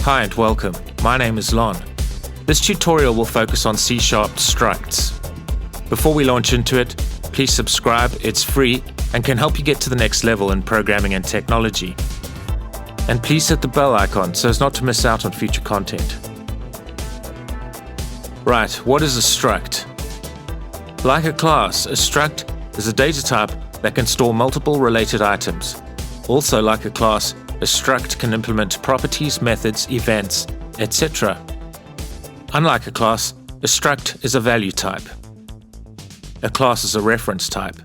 Hi and welcome. My name is Lon. This tutorial will focus on C# structs. Before we launch into it, please subscribe, it's free and can help you get to the next level in programming and technology. And please hit the bell icon so as not to miss out on future content. Right, what is a struct? Like a class, a struct is a data type that can store multiple related items. Also, like a class, a struct can implement properties, methods, events, etc. Unlike a class, a struct is a value type. A class is a reference type.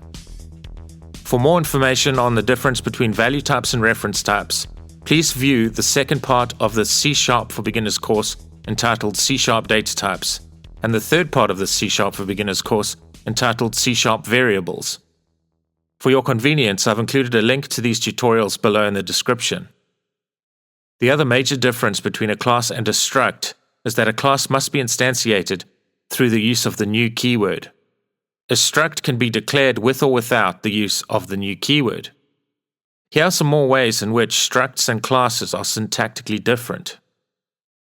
For more information on the difference between value types and reference types, please view the second part of the C# for Beginners course entitled C# Data Types, and the third part of the C# for Beginners course entitled C# Variables. For your convenience, I've included a link to these tutorials below in the description. The other major difference between a class and a struct is that a class must be instantiated through the use of the new keyword. A struct can be declared with or without the use of the new keyword. Here are some more ways in which structs and classes are syntactically different.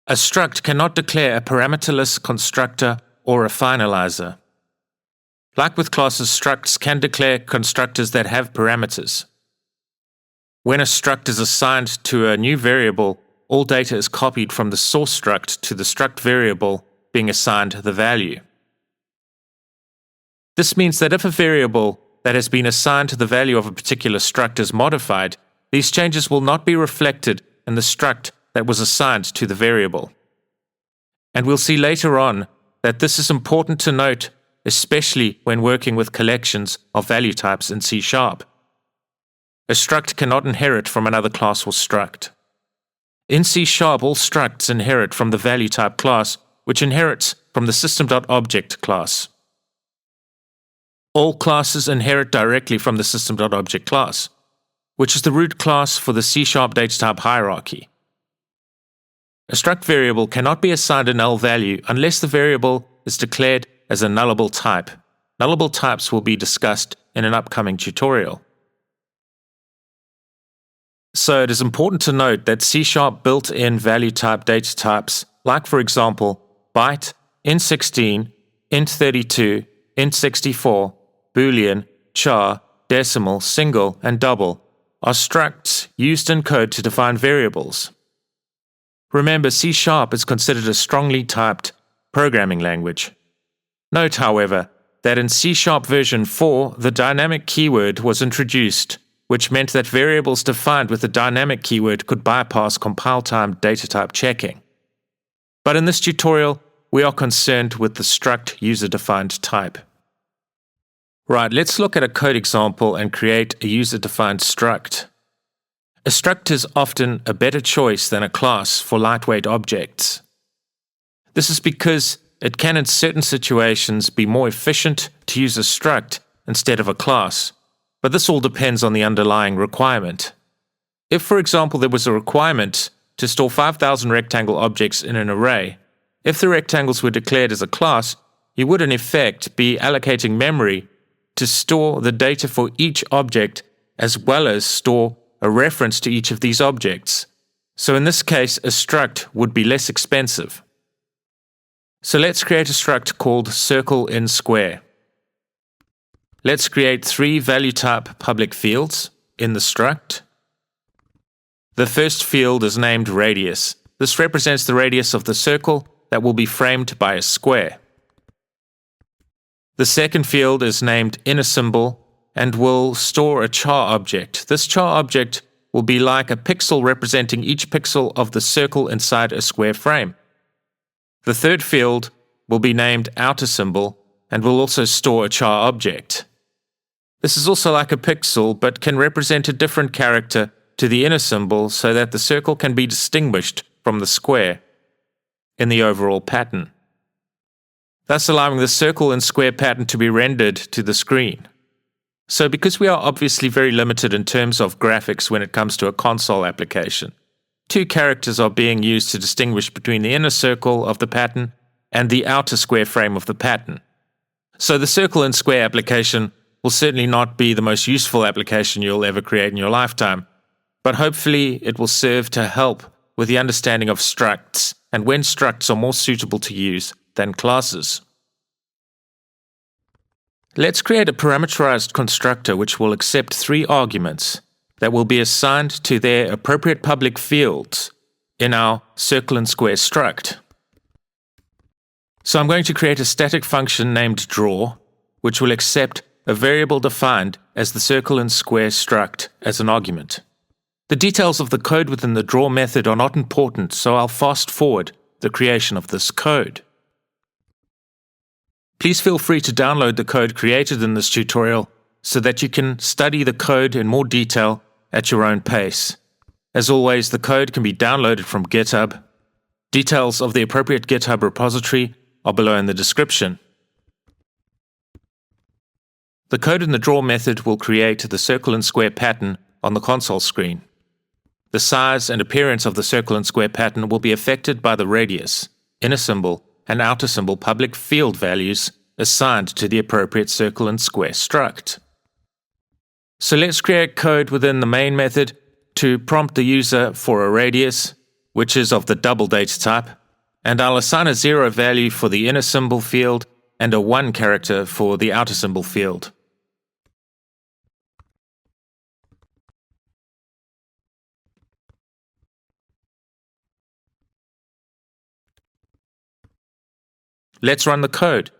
A struct cannot declare a parameterless constructor or a finalizer. Like with classes, structs can declare constructors that have parameters. When a struct is assigned to a new variable, all data is copied from the source struct to the struct variable being assigned the value. This means that if a variable that has been assigned to the value of a particular struct is modified, these changes will not be reflected in the struct that was assigned to the variable. And we'll see later on that this is important to note, especially when working with collections of value types in C#. A struct cannot inherit from another class or struct. In C#, all structs inherit from the value type class, which inherits from the system.object class. All classes inherit directly from the system.object class, which is the root class for the C# data type hierarchy. A struct variable cannot be assigned a null value unless the variable is declared as a nullable type. Nullable types will be discussed in an upcoming tutorial. So it is important to note that C# built-in value type data types, like for example, byte, int16, int32, int64, boolean, char, decimal, single, and double, are structs used in code to define variables. Remember, C# is considered a strongly typed programming language. Note, however, that in C# version 4, the dynamic keyword was introduced, which meant that variables defined with the dynamic keyword could bypass compile-time data type checking. But in this tutorial, we are concerned with the struct user-defined type. Right, let's look at a code example and create a user-defined struct. A struct is often a better choice than a class for lightweight objects. This is because it can in certain situations be more efficient to use a struct instead of a class, but this all depends on the underlying requirement. If, for example, there was a requirement to store 5,000 rectangle objects in an array, if the rectangles were declared as a class, you would in effect be allocating memory to store the data for each object as well as store a reference to each of these objects. So in this case, a struct would be less expensive. So let's create a struct called circle in square. Let's create 3 value type public fields in the struct. The first field is named radius. This represents the radius of the circle that will be framed by a square. The second field is named inner symbol and will store a char object. This char object will be like a pixel representing each pixel of the circle inside a square frame. The third field will be named outer symbol and will also store a char object. This is also like a pixel but can represent a different character to the inner symbol so that the circle can be distinguished from the square in the overall pattern, thus allowing the circle and square pattern to be rendered to the screen. So because we are obviously very limited in terms of graphics when it comes to a console application, 2 characters are being used to distinguish between the inner circle of the pattern and the outer square frame of the pattern. So the circle and square application will certainly not be the most useful application you'll ever create in your lifetime, but hopefully it will serve to help with the understanding of structs and when structs are more suitable to use than classes. Let's create a parameterized constructor which will accept 3 arguments that will be assigned to their appropriate public fields in our circle and square struct. So I'm going to create a static function named draw, which will accept a variable defined as the circle and square struct as an argument. The details of the code within the draw method are not important, so I'll fast forward the creation of this code. Please feel free to download the code created in this tutorial so that you can study the code in more detail at your own pace. As always, the code can be downloaded from GitHub. Details of the appropriate GitHub repository are below in the description. The code in the draw method will create the circle and square pattern on the console screen. The size and appearance of the circle and square pattern will be affected by the radius, inner symbol, and outer symbol public field values assigned to the appropriate circle and square struct. So let's create code within the main method to prompt the user for a radius, which is of the double data type, and I'll assign a 0 value for the inner symbol field and a 1 character for the outer symbol field. Let's run the code.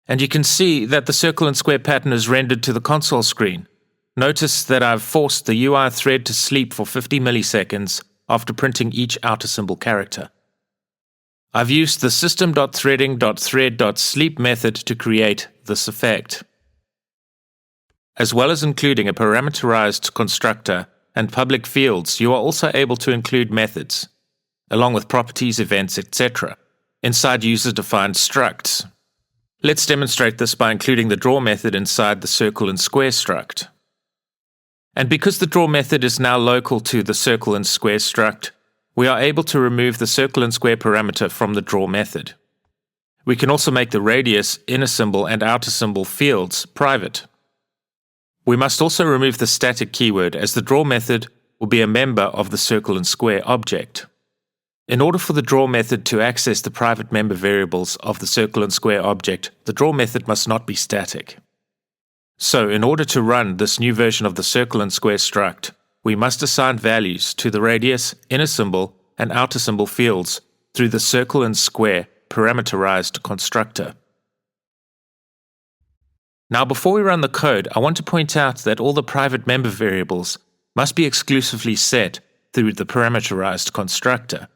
And you can see that the circle and square pattern is rendered to the console screen. Notice that I've forced the UI thread to sleep for 50 milliseconds after printing each outer symbol character. I've used the system.threading.thread.sleep method to create this effect. As well as including a parameterized constructor and public fields, you are also able to include methods, along with properties, events, etc., inside user-defined structs. Let's demonstrate this by including the draw method inside the circle and square struct. And because the draw method is now local to the circle and square struct, we are able to remove the circle and square parameter from the draw method. We can also make the radius, inner symbol, and outer symbol fields private. We must also remove the static keyword, as the draw method will be a member of the circle and square object. In order for the draw method to access the private member variables of the circle and square object, the draw method must not be static. So, in order to run this new version of the circle and square struct, we must assign values to the radius, inner symbol, and outer symbol fields through the circle and square parameterized constructor. Now, before we run the code, I want to point out that all the private member variables must be exclusively set through the parameterized constructor.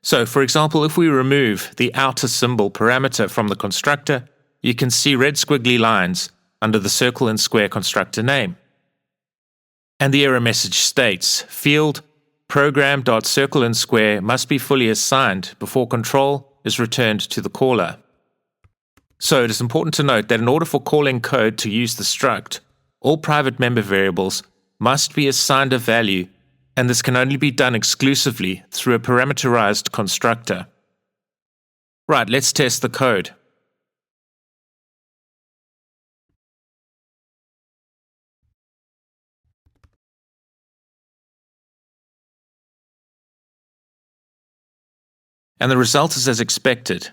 So, for example, if we remove the outer symbol parameter from the constructor, you can see red squiggly lines under the circle and square constructor name. And the error message states, field program.circle and square must be fully assigned before control is returned to the caller. So it is important to note that in order for calling code to use the struct, all private member variables must be assigned a value, and this can only be done exclusively through a parameterized constructor. Right, let's test the code. And the result is as expected.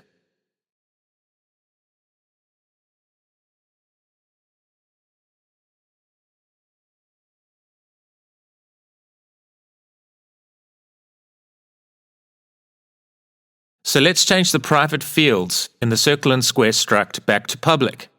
So let's change the private fields in the circle and square struct back to public.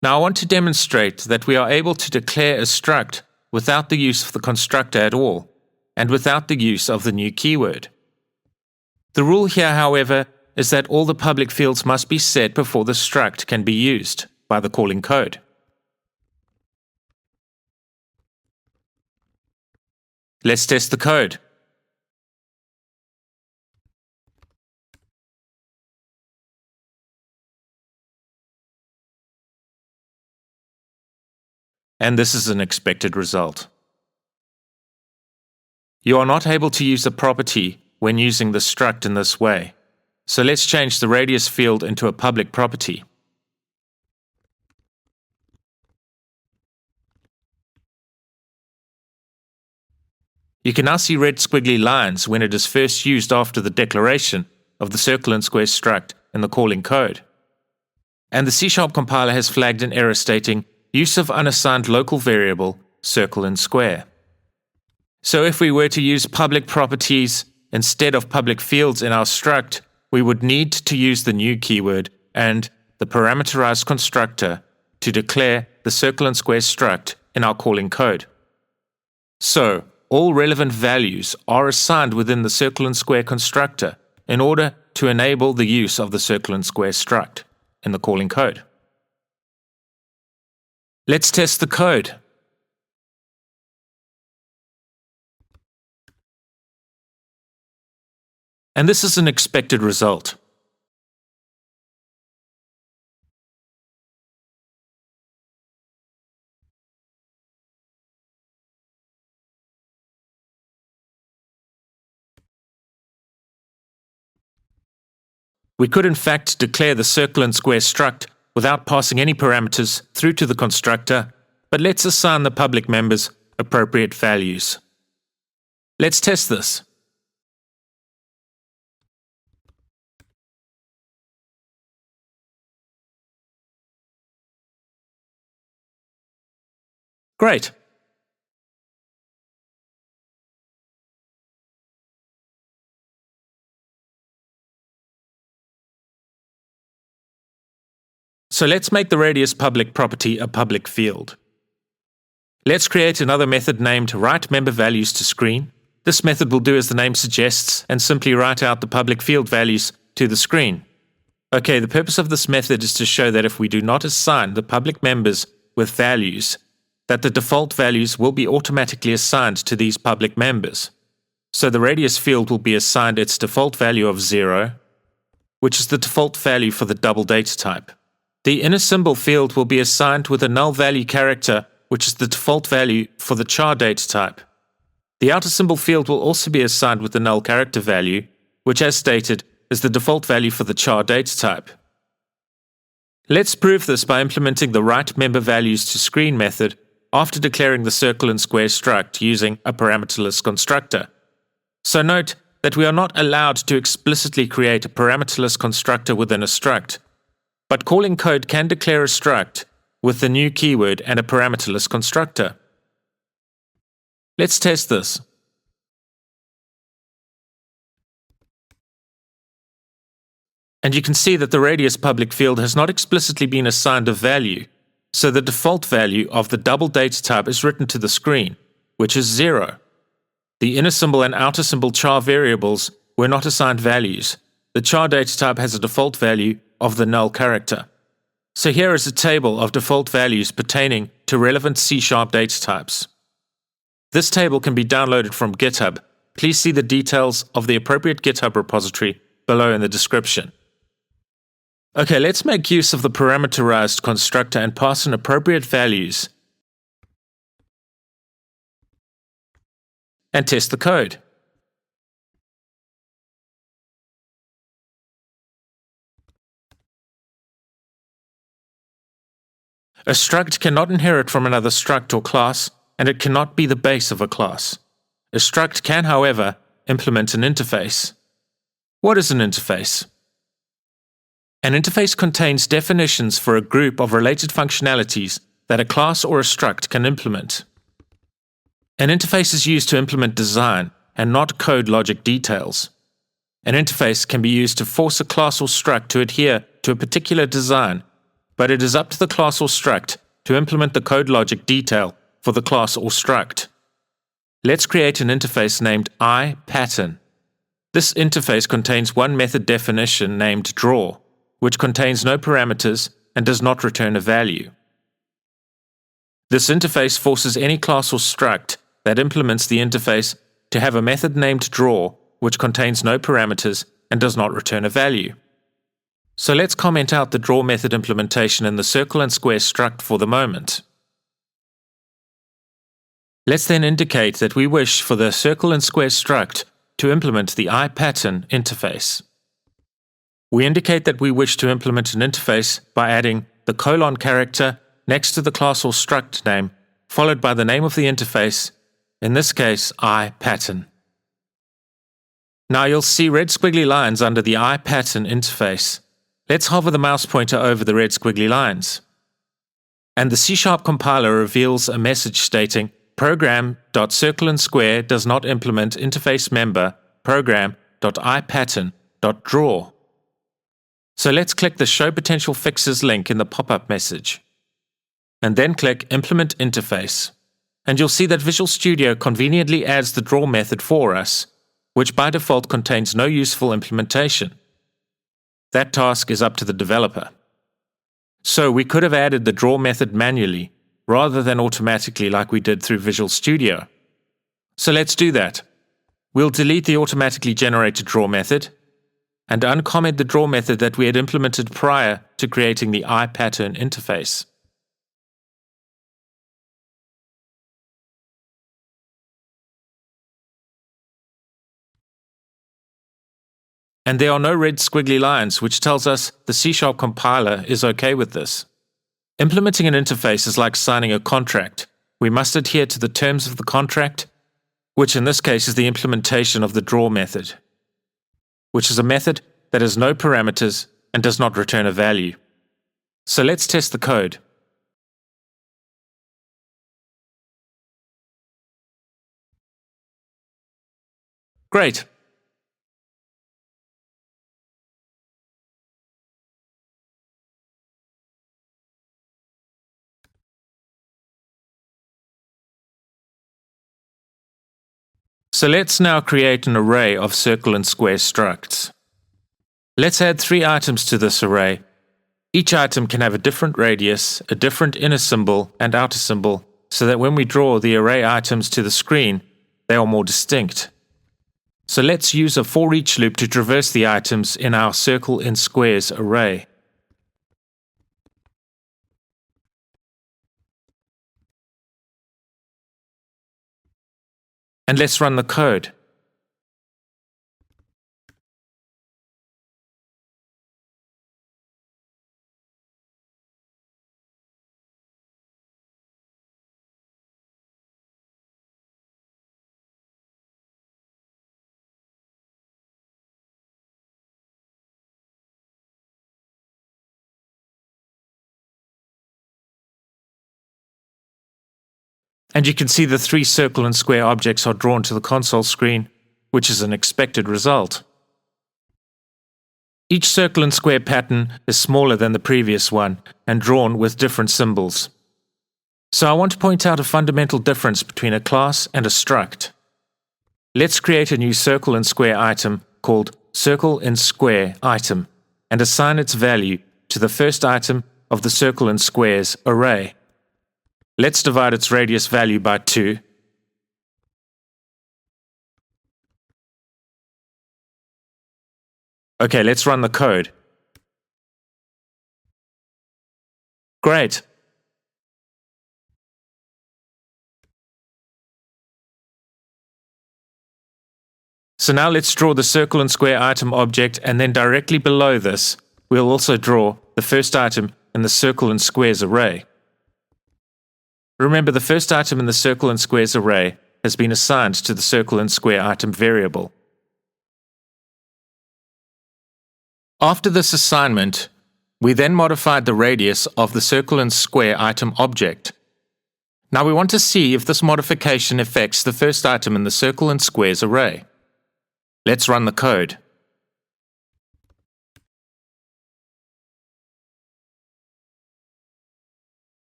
Now I want to demonstrate that we are able to declare a struct without the use of the constructor at all, and without the use of the new keyword. The rule here, however, is that all the public fields must be set before the struct can be used by the calling code. Let's test the code. and this is an expected result. You are not able to use a property when using the struct in this way. So let's change the radius field into a public property. You can now see red squiggly lines when it is first used after the declaration of the circle and square struct in the calling code. And the C# compiler has flagged an error stating use of unassigned local variable circle and square. So if we were to use public properties instead of public fields in our struct, we would need to use the new keyword and the parameterized constructor to declare the circle and square struct in our calling code. So, all relevant values are assigned within the circle and square constructor in order to enable the use of the circle and square struct in the calling code. Let's test the code. And this is an expected result. We could in fact declare the circle and square struct without passing any parameters through to the constructor, but let's assign the public members appropriate values. Let's test this. Great. So let's make the radius public property a public field. Let's create another method named writeMemberValues to screen. This method will do as the name suggests and simply write out the public field values to the screen. Okay, the purpose of this method is to show that if we do not assign the public members with values, that the default values will be automatically assigned to these public members. So the radius field will be assigned its default value of 0, which is the default value for the double data type. The inner symbol field will be assigned with a null value character, which is the default value for the char data type. The outer symbol field will also be assigned with the null character value, which as stated is the default value for the char data type. Let's prove this by implementing the writeMemberValues to screen method after declaring the circle and square struct using a parameterless constructor. So note that we are not allowed to explicitly create a parameterless constructor within a struct, but calling code can declare a struct with the new keyword and a parameterless constructor. Let's test this. And you can see that the radius public field has not explicitly been assigned a value, so the default value of the double data type is written to the screen, which is 0. The inner symbol and outer symbol char variables were not assigned values. The char data type has a default value of the null character. So here is a table of default values pertaining to relevant C# data types. This table can be downloaded from GitHub. Please see the details of the appropriate GitHub repository below in the description. Okay, let's make use of the parameterized constructor and pass in appropriate values and test the code. A struct cannot inherit from another struct or class, and it cannot be the base of a class. A struct can, however, implement an interface. What is an interface? An interface contains definitions for a group of related functionalities that a class or a struct can implement. An interface is used to implement design and not code logic details. An interface can be used to force a class or struct to adhere to a particular design, but it is up to the class or struct to implement the code logic detail for the class or struct. Let's create an interface named iPattern. This interface contains one method definition named draw, which contains no parameters and does not return a value. This interface forces any class or struct that implements the interface to have a method named draw, which contains no parameters and does not return a value. So let's comment out the draw method implementation in the circle and square struct for the moment. Let's then indicate that we wish for the circle and square struct to implement the iPattern interface. We indicate that we wish to implement an interface by adding the colon character next to the class or struct name, followed by the name of the interface, in this case, iPattern. Now you'll see red squiggly lines under the iPattern interface. Let's hover the mouse pointer over the red squiggly lines. And the C# compiler reveals a message stating program.circleandsquare does not implement interface member program.iPattern.draw. So let's click the Show Potential Fixes link in the pop-up message. And then click Implement Interface. And you'll see that Visual Studio conveniently adds the draw method for us, which by default contains no useful implementation. That task is up to the developer. So we could have added the draw method manually, rather than automatically like we did through Visual Studio. So let's do that. We'll delete the automatically generated draw method, and uncomment the draw method that we had implemented prior to creating the iPattern interface. And there are no red squiggly lines, which tells us the C# compiler is okay with this. Implementing an interface is like signing a contract. We must adhere to the terms of the contract, which in this case is the implementation of the draw method, which is a method that has no parameters and does not return a value. So let's test the code. Great. So let's now create an array of circle and square structs. Let's add 3 items to this array. Each item can have a different radius, a different inner symbol and outer symbol, so that when we draw the array items to the screen, they are more distinct. So let's use a for each loop to traverse the items in our circle in squares array. And let's run the code. And you can see the 3 circle and square objects are drawn to the console screen, which is an expected result. Each circle and square pattern is smaller than the previous one and drawn with different symbols. So I want to point out a fundamental difference between a class and a struct. Let's create a new circle and square item called circle in square item and assign its value to the first item of the circle and squares array. Let's divide its radius value by 2. Okay, let's run the code. Great. So now let's draw the circle and square item object, and then directly below this, we'll also draw the first item in the circle and squares array. Remember, the first item in the circle and squares array has been assigned to the circle and square item variable. After this assignment, we then modified the radius of the circle and square item object. Now we want to see if this modification affects the first item in the circle and squares array. Let's run the code.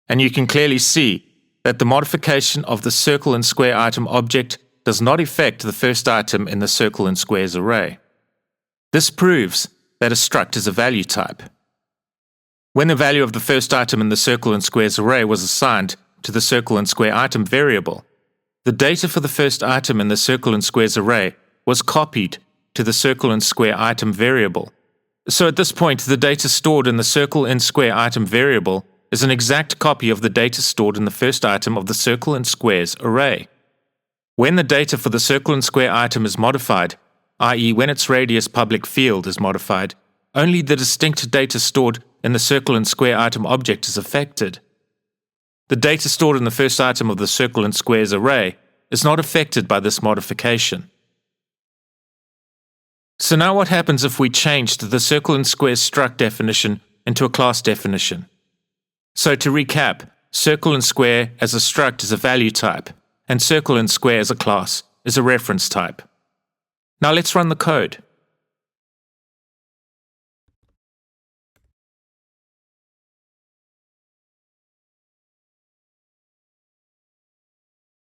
And you can clearly see that the modification of the circle and square item object does not affect the first item in the circle and squares array. This proves that a struct is a value type. When the value of the first item in the circle and squares array was assigned to the circle and square item variable, the data for the first item in the circle and squares array was copied to the circle and square item variable. So at this point, the data stored in the circle and square item variable is an exact copy of the data stored in the first item of the circle and squares array. When the data for the circle and square item is modified, i.e. when its radius public field is modified, only the distinct data stored in the circle and square item object is affected. The data stored in the first item of the circle and squares array is not affected by this modification. So now what happens if we changed the circle and squares struct definition into a class definition? So to recap, circle and square as a struct is a value type, and circle and square as a class is a reference type. Now let's run the code.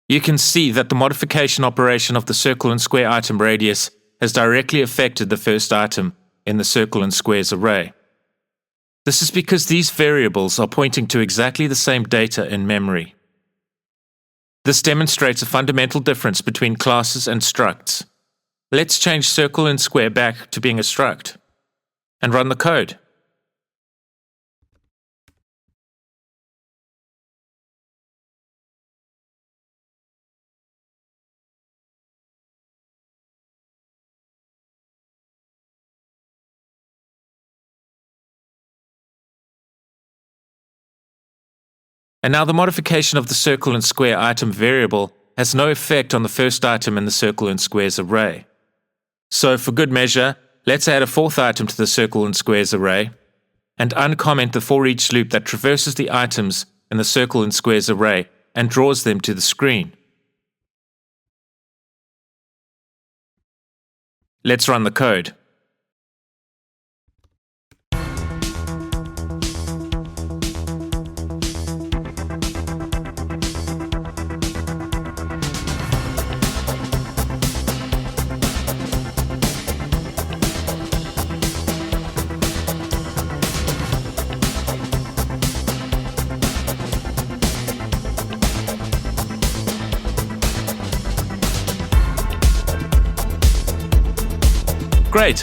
You can see that the modification operation of the circle and square item radius has directly affected the first item in the circle and squares array. This is because these variables are pointing to exactly the same data in memory. This demonstrates a fundamental difference between classes and structs. Let's change circle and square back to being a struct, and run the code. And now the modification of the circle and square item variable has no effect on the first item in the circle and squares array. So for good measure, let's add a fourth item to the circle and squares array, and uncomment the for each loop that traverses the items in the circle and squares array and draws them to the screen. Let's run the code. Great!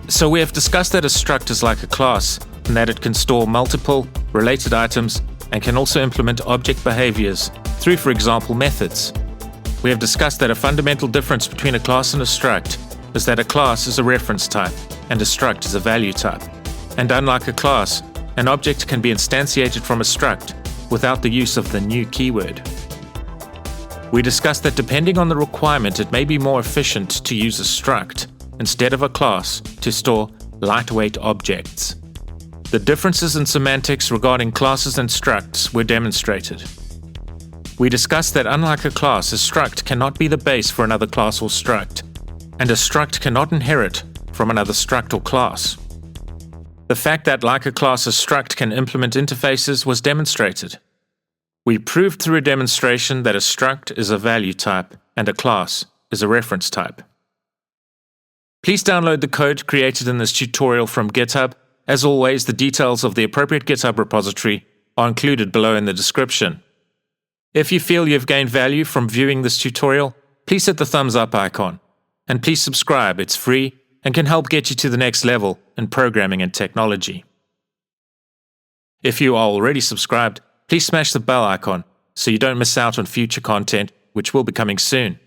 So we have discussed that a struct is like a class, and that it can store multiple related items and can also implement object behaviors through, for example, methods. We have discussed that a fundamental difference between a class and a struct is that a class is a reference type and a struct is a value type. And unlike a class, an object can be instantiated from a struct without the use of the new keyword. We discussed that depending on the requirement, it may be more efficient to use a struct instead of a class to store lightweight objects. The differences in semantics regarding classes and structs were demonstrated. We discussed that unlike a class, a struct cannot be the base for another class or struct, and a struct cannot inherit from another struct or class. The fact that like a class, a struct can implement interfaces was demonstrated. We proved through a demonstration that a struct is a value type and a class is a reference type. Please download the code created in this tutorial from GitHub. As always, the details of the appropriate GitHub repository are included below in the description. If you feel you've gained value from viewing this tutorial, please hit the thumbs up icon. And please subscribe, it's free and can help get you to the next level in programming and technology. If you are already subscribed, please smash the bell icon so you don't miss out on future content, which will be coming soon.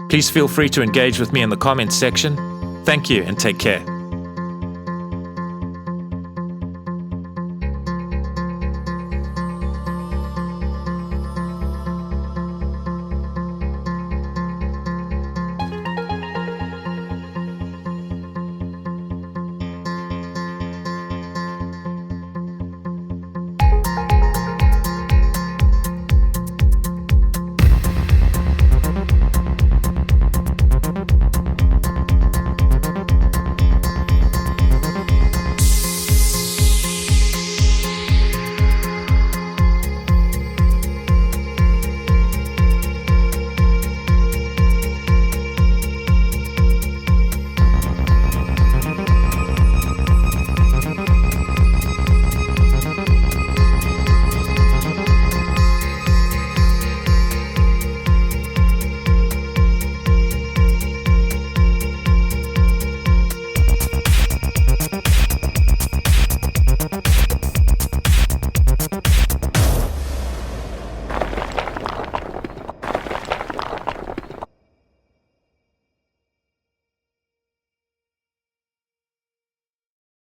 Please feel free to engage with me in the comments section. Thank you and take care.